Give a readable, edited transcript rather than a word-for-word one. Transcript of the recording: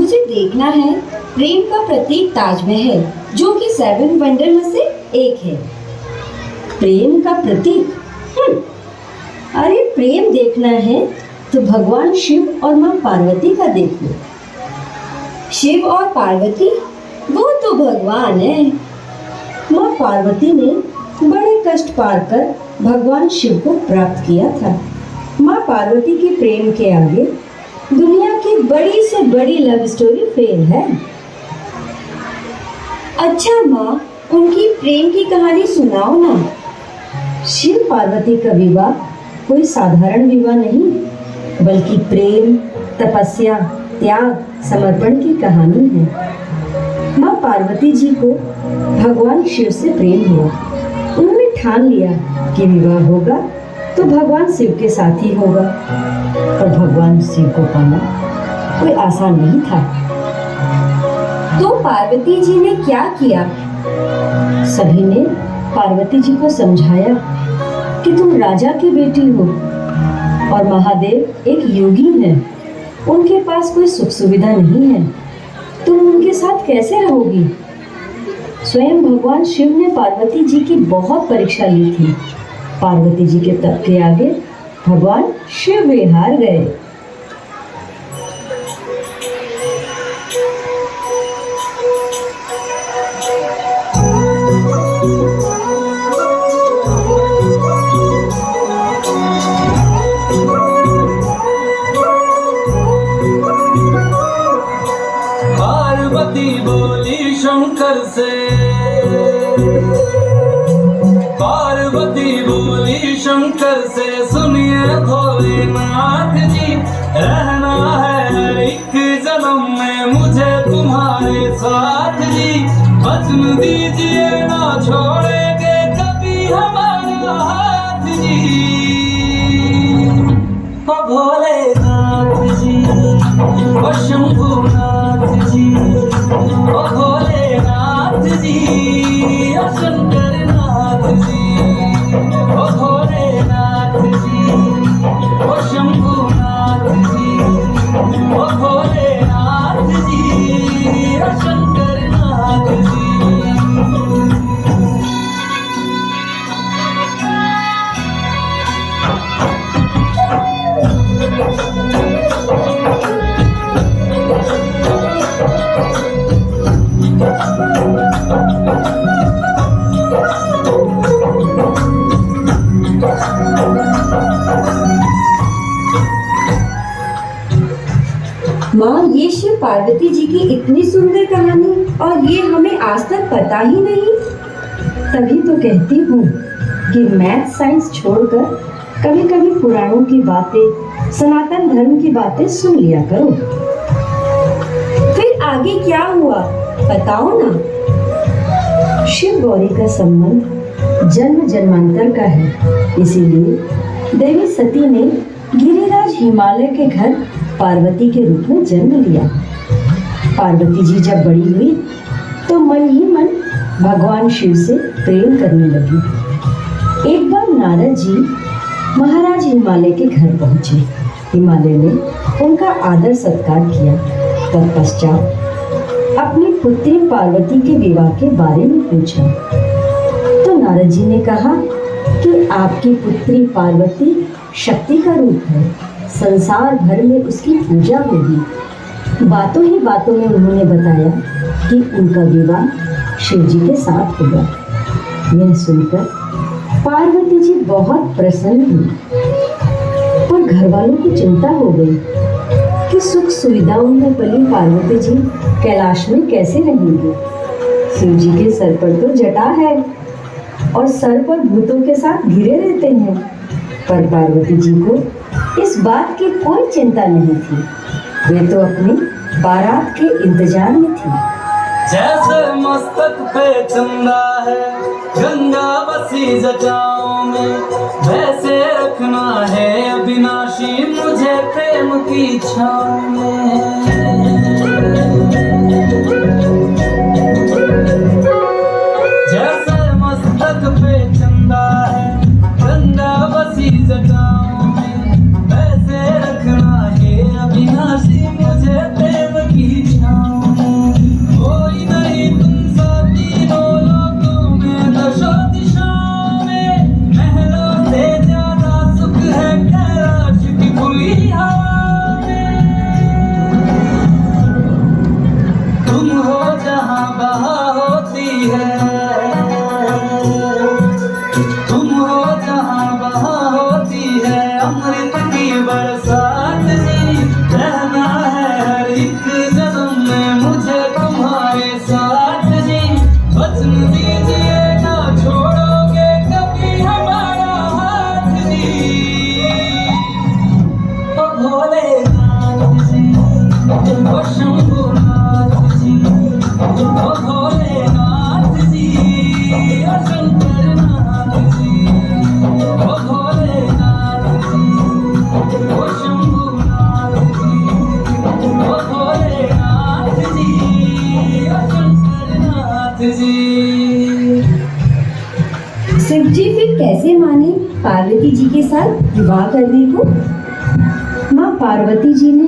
मुझे देखना है प्रेम का प्रतीक ताजमहल, जो कि 7 वंडर में से एक है। प्रेम का प्रतीक? अरे प्रेम देखना है तो भगवान शिव और माँ पार्वती का देखो। शिव और पार्वती वो तो भगवान है। माँ पार्वती ने बड़े कष्ट पार कर भगवान शिव को प्राप्त किया था। माँ पार्वती के प्रेम के आगे दुनिया की बड़ी से बड़ी लव स्टोरी फेल है। अच्छा माँ, उनकी प्रेम की कहानी सुनाओ ना। शिव पार्वती का विवाह कोई साधारण विवाह नहीं, बल्कि प्रेम, तपस्या, त्याग, समर्पण की कहानी है। माँ पार्वती जी को भगवान शिव से प्रेम हुआ। उन्होंने ठान लिया कि विवाह होगा तो भगवान शिव के साथ ही होगा। पर भगवान शिव को पाना कोई आसान नहीं था। तो पार्वती जी ने क्या किया? सभी ने पार्वती जी को समझाया कि तुम राजा की बेटी हो और महादेव एक योगी हैं। उनके पास कोई सुख सुविधा नहीं है, तुम उनके साथ कैसे रहोगी? स्वयं भगवान शिव ने पार्वती जी की बहुत परीक्षा ली थी। पार्वती जी के तप के आगे भगवान शिव भी हार गए। पार्वती बोली शंकर से, पार्वती बोली शंकर से, सुनिए भोलेनाथ जी, रहना है हर एक जन्म में मुझे तुम्हारे साथ जी। वचन दीजिए ना छोड़ेंगे कभी हमारा हाथ जी। ओ भोलेनाथ जी, ओ शंभुनाथ जी, ओ भोलेनाथ जी, ओ शंकरनाथ जी, ओ भोलेनाथ जी, ओ शंभुनाथ जी, ओ भोलेनाथ जी, ओ शंकरनाथ जी। माँ, ये शिव पार्वती जी की इतनी सुंदर कहानी और ये हमें आज तक पता ही नहीं। तभी तो कहती हूँ कि मैथ साइंस छोड़कर कभी कभी पुराणों की बातें, सनातन धर्म की बातें सुन लिया करो। फिर आगे क्या हुआ बताओ ना। शिव गौरी का संबंध जन्म जन्मांतर का है, इसीलिए देवी सती ने गिरिराज हिमालय के घर पार्वती के रूप में जन्म लिया। पार्वती जी जब बड़ी हुई तो मन ही मन भगवान शिव से प्रेम करने लगी। एक बार नारद जी महाराज हिमालय के घर पहुंचे। हिमालय ने उनका आदर सत्कार किया। तत्पश्चात अपनी पुत्री पार्वती के विवाह के बारे में पूछा तो नारद जी ने कहा कि आपकी पुत्री पार्वती शक्ति का रूप है, संसार भर में उसकी पूजा होगी। बातों ही बातों में उन्होंने बताया कि उनका विवाह शिव जी के साथ होगा। यह सुनकर पार्वती जी बहुत प्रसन्न हुई, पर घर वालों को चिंता हो गई कि सुख सुविधाओं में पली पार्वती जी कैलाश में कैसे रहेंगी। शिव जी के सर पर तो जटा है और सर पर भूतों के साथ घिरे रहते हैं, पर पार्वती जी को इस बात की कोई चिंता नहीं थी। वे तो अपनी बारात के इंतजार में थी। जैसे मस्तक पे चंदा है गंगा बसी जटाओं में, वैसे रखना है अविनाशी मुझे प्रेम की छाँव में। जैसे मस्तक पे चंदा है गंगा बसी जटाओं में, वैसे रखना है अविनाशी मुझे प्रेम की छाँव शिव जी फिर कैसे माने पार्वती जी के साथ विवाह करने को? माँ पार्वती जी ने